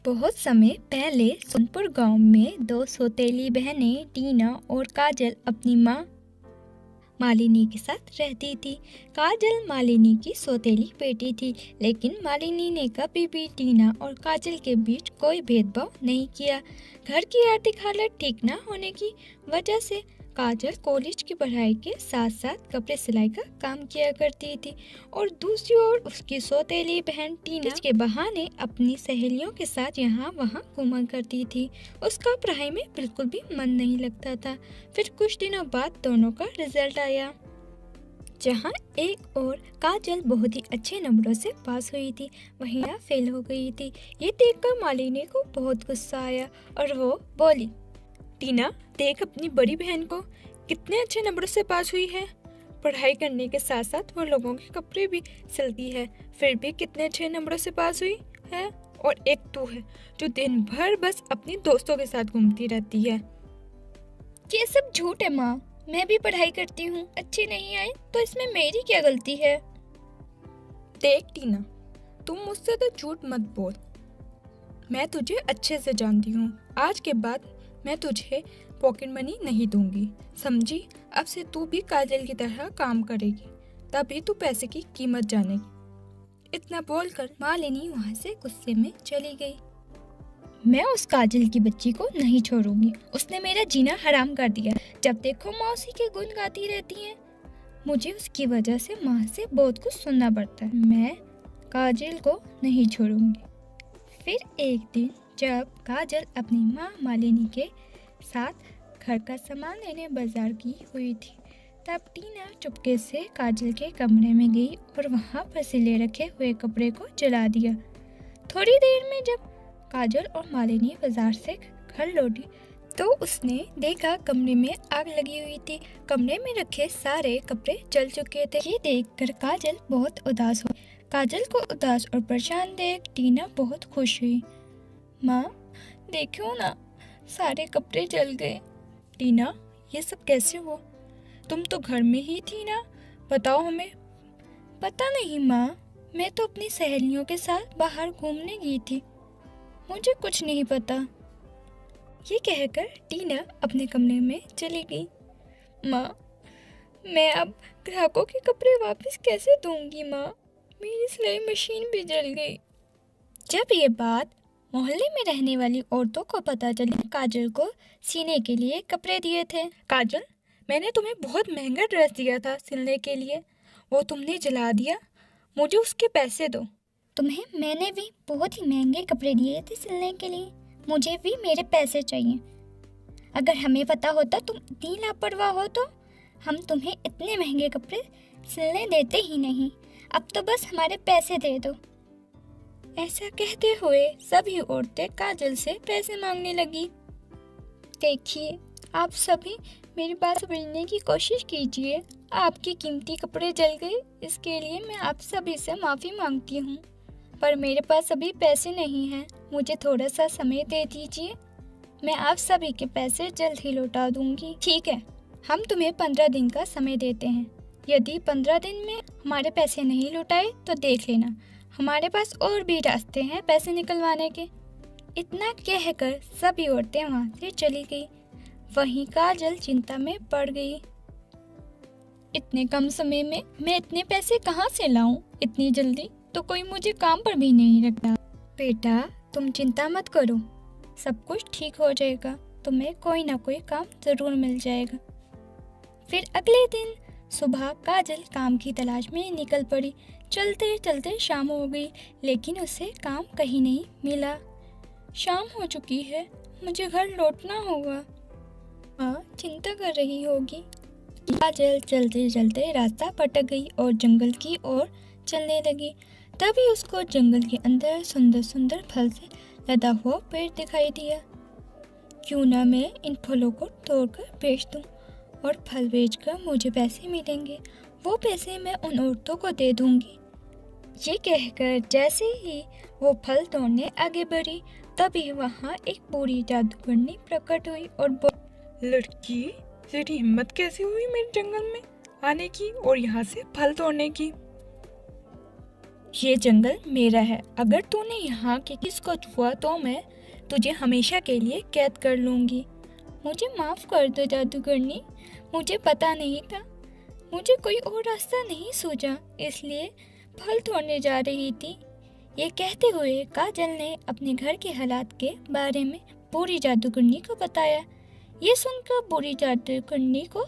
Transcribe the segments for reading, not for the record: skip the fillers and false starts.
बहुत समय पहले सोनपुर गांव में दो सौतेली बहनें टीना और काजल अपनी माँ मालिनी के साथ रहती थी। काजल मालिनी की सौतेली बेटी थी, लेकिन मालिनी ने कभी भी टीना और काजल के बीच कोई भेदभाव नहीं किया। घर की आर्थिक हालत ठीक न होने की वजह से काजल कॉलेज की पढ़ाई के साथ साथ कपड़े सिलाई का काम किया करती थी और दूसरी ओर उसकी सौतेली बहन टीना के बहाने अपनी सहेलियों के साथ यहाँ वहाँ घूमा करती थी। उसका पढ़ाई में बिल्कुल भी मन नहीं लगता था। फिर कुछ दिनों बाद दोनों का रिजल्ट आया, जहाँ एक और काजल बहुत ही अच्छे नंबरों से पास हुई थी, वहीं फेल हो गई थी। ये देखकर मालिनी को बहुत गुस्सा आया और वो बोली, टीना, देख अपनी बड़ी बहन को कितने अच्छे नंबरों से पास हुई है। पढ़ाई करने के साथ साथ वो लोगों के कपड़े भी सिलती है, फिर भी कितने अच्छे नंबरों से पास हुई है। और एक तू है जो दिन भर बस अपने दोस्तों के साथ घूमती रहती है। ये सब झूठ है माँ, मैं भी पढ़ाई करती हूँ। अच्छी नहीं आई तो इसमें मेरी क्या गलती है। देख टीना, तुम मुझसे तो झूठ मत बोल। मैं तुझे अच्छे से जानती हूँ। आज के बाद मैं तुझे पॉकेट मनी नहीं दूंगी, समझी। अब से तू भी काजल की तरह काम करेगी, तभी तू पैसे की कीमत जानेगी। इतना बोलकर मालिनी वहाँ से गुस्से में चली गई। मैं उस काजल की बच्ची को नहीं छोड़ूंगी, उसने मेरा जीना हराम कर दिया। जब देखो मौसी के गुण गाती रहती है। मुझे उसकी वजह से माँ से बहुत कुछ सुनना पड़ता है। मैं काजल को नहीं छोड़ूंगी। फिर एक दिन जब काजल अपनी माँ मालिनी के साथ घर का सामान लेने बाजार की हुई थी, तब टीना चुपके से काजल के कमरे में गई और वहाँ पर सिले रखे हुए कपड़े को जला दिया। थोड़ी देर में जब काजल और मालिनी बाजार से घर लौटी तो उसने देखा कमरे में आग लगी हुई थी। कमरे में रखे सारे कपड़े जल चुके थे। ये देखकर काजल बहुत उदास हुई। काजल को उदास और परेशान देख टीना बहुत खुश हुई। माँ, देखो ना, सारे कपड़े जल गए। टीना, ये सब कैसे हुआ? तुम तो घर में ही थी ना, बताओ हमें। पता नहीं माँ, मैं तो अपनी सहेलियों के साथ बाहर घूमने गई थी, मुझे कुछ नहीं पता। ये कहकर टीना अपने कमरे में चली गई। माँ, मैं अब ग्राहकों के कपड़े वापस कैसे दूंगी माँ, मेरी सिलाई मशीन भी जल गई। जब ये बात मोहल्ले में रहने वाली औरतों को पता चली, काजल को सीने के लिए कपड़े दिए थे। काजल, मैंने तुम्हें बहुत महंगा ड्रेस दिया था सिलने के लिए, वो तुमने जला दिया। मुझे उसके पैसे दो। तुम्हें मैंने भी बहुत ही महंगे कपड़े दिए थे सिलने के लिए, मुझे भी मेरे पैसे चाहिए। अगर हमें पता होता तुम इतनी लापरवाह हो तो हम तुम्हें इतने महंगे कपड़े सिलने देते ही नहीं। अब तो बस हमारे पैसे दे दो। ऐसा कहते हुए सभी औरतें काजल से पैसे मांगने लगी। देखिए, आप सभी मेरी बात समझने की कोशिश कीजिए। आपके कीमती कपड़े जल गए, इसके लिए मैं आप सभी से माफ़ी मांगती हूँ, पर मेरे पास अभी पैसे नहीं हैं। मुझे थोड़ा सा समय दे दीजिए, मैं आप सभी के पैसे जल्द ही लौटा दूंगी। ठीक है, हम तुम्हें 15 दिन का समय देते हैं। यदि 15 दिन में हमारे पैसे नहीं लौटाए तो देख लेना, हमारे पास और भी रास्ते हैं पैसे निकलवाने के। इतना कहकर सभी औरतें वहाँ से चली गई। वहीं काजल चिंता में पड़ गई। इतने कम समय में मैं इतने पैसे कहाँ से लाऊं? इतनी जल्दी तो कोई मुझे काम पर भी नहीं रखता। बेटा, तुम चिंता मत करो, सब कुछ ठीक हो जाएगा। तुम्हें कोई ना कोई काम जरूर मिल जाएगा। फिर अगले दिन सुबह काजल काम की तलाश में निकल पड़ी। चलते चलते शाम हो गई, लेकिन उसे काम कहीं नहीं मिला। शाम हो चुकी है, मुझे घर लौटना होगा। माँ चिंता कर रही होगी। काजल चलते चलते रास्ता भटक गई और जंगल की ओर चलने लगी। तभी उसको जंगल के अंदर सुंदर सुंदर फल से लदा हुआ पेड़ दिखाई दिया। क्यों ना मैं इन फलों को तोड़कर बेच दूं और फल बेचकर मुझे पैसे मिलेंगे। वो पैसे मैं उन औरतों को दे दूंगी। ये कहकर जैसे ही वो फल तोड़ने आगे बढ़ी, तभी वहाँ एक बूढ़ी जादूगरनी प्रकट हुई और लड़की, तेरी हिम्मत कैसे हुई मेरे जंगल में आने की और यहाँ से फल तोड़ने की? ये जंगल मेरा है। अगर तूने यहाँ के किसी को छुआ तो मैं तुझे हमेशा के लिए कैद कर लूँगी। मुझे माफ़ कर दो जादूगरनी, मुझे पता नहीं था। मुझे कोई और रास्ता नहीं सूझा, इसलिए फल तोड़ने जा रही थी। ये कहते हुए काजल ने अपने घर के हालात के बारे में बूढ़ी जादूगरनी को बताया। ये सुनकर बूढ़ी जादूगरनी को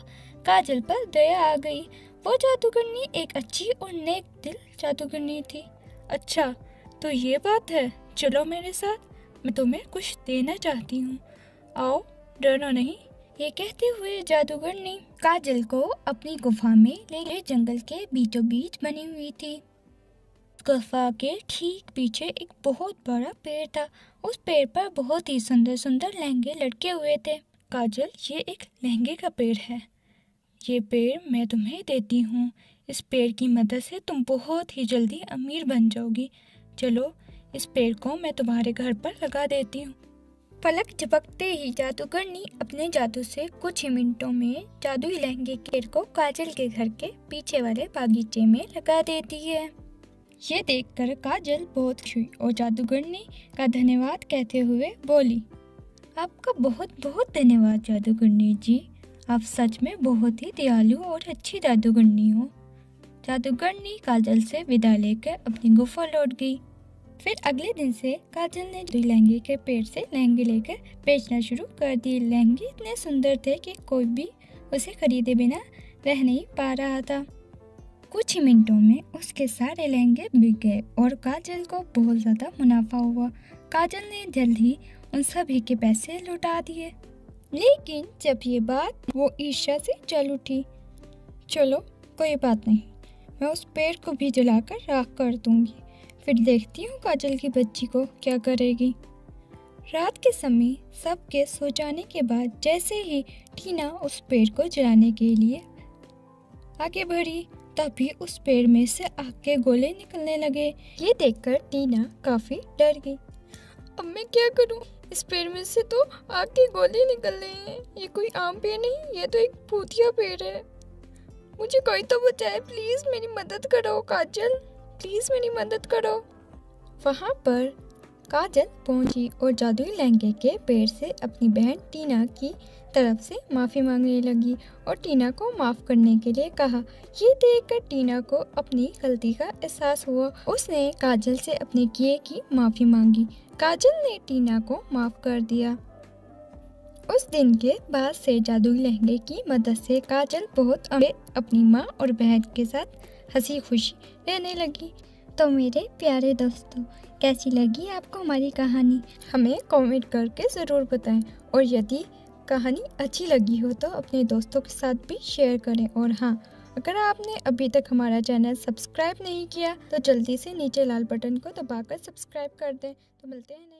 काजल पर दया आ गई। वो जादूगरनी एक अच्छी और नेक दिल जादूगरनी थी। अच्छा, तो ये बात है। चलो मेरे साथ, मैं तुम्हें कुछ देना चाहती हूँ। आओ, डरो नहीं। ये कहते हुए जादूगरनी काजल को अपनी गुफा में ले गए। जंगल के बीचों बीच बनी हुई थी। गुफा के ठीक पीछे एक बहुत बड़ा पेड़ था। उस पेड़ पर बहुत ही सुंदर सुंदर लहंगे लटके हुए थे। काजल, ये एक लहंगे का पेड़ है। ये पेड़ मैं तुम्हें देती हूँ। इस पेड़ की मदद से तुम बहुत ही जल्दी अमीर बन जाओगी। चलो, इस पेड़ को मैं तुम्हारे घर पर लगा देती हूँ। पलक झपकते ही जादूगरनी अपने जादू से कुछ ही मिनटों में जादुई लहंगे के पेड़ को काजल के घर के पीछे वाले बागीचे में लगा देती है। ये देखकर काजल बहुत खुश हुई और जादूगरनी का धन्यवाद कहते हुए बोली, आपका बहुत बहुत धन्यवाद जादूगरनी जी। आप सच में बहुत ही दयालु और अच्छी जादूगरनी हो। जादूगरनी काजल से विदा लेकर अपनी गुफा लौट गई। फिर अगले दिन से काजल ने लहंगे के पेड़ से लहंगे लेकर बेचना शुरू कर दिए। लहंगे इतने सुंदर थे कि कोई भी उसे खरीदे बिना रह नहीं पा रहा था। कुछ ही मिनटों में उसके सारे लहंगे बिक गए और काजल को बहुत ज़्यादा मुनाफा हुआ। काजल ने जल्द ही उन सभी के पैसे लौटा दिए। लेकिन जब ये बात वो ईर्ष्या से चल उठी। चलो कोई बात नहीं, मैं उस पेड़ को भी जलाकर राख कर दूंगी, फिर देखती हूँ काजल की बच्ची को क्या करेगी। रात के समय सबके सो जाने के बाद जैसे ही टीना उस पेड़ को जलाने के लिए आगे बढ़ी, तभी उस पेड़ में से आग के गोले निकलने लगे। ये देखकर टीना काफी डर गई। अब मैं क्या करूं? इस पेड़ में से तो आग के गोले निकल रहे हैं। ये कोई आम पेड़ नहीं, ये तो एक भूतिया पेड़ है। मुझे कोई तो बचाए, प्लीज मेरी मदद करो काजल, प्लीज मेरी मदद करो। वहाँ पर काजल पहुंची और जादुई लहंगे के पेड़ से अपनी बहन टीना की तरफ से माफ़ी मांगने लगी और टीना को माफ़ करने के लिए कहा। ये देखकर टीना को अपनी गलती का एहसास हुआ। उसने काजल से अपने किए की माफ़ी मांगी। काजल ने टीना को माफ़ कर दिया। उस दिन के बाद से जादुई लहंगे की मदद से काजल बहुत अपनी माँ और बहन के साथ हंसी खुशी रहने लगी। तो मेरे प्यारे दोस्तों, कैसी लगी आपको हमारी कहानी? हमें कमेंट करके ज़रूर बताएं और यदि कहानी अच्छी लगी हो तो अपने दोस्तों के साथ भी शेयर करें। और हाँ, अगर आपने अभी तक हमारा चैनल सब्सक्राइब नहीं किया तो जल्दी से नीचे लाल बटन को दबाकर सब्सक्राइब कर दें। तो मिलते हैं।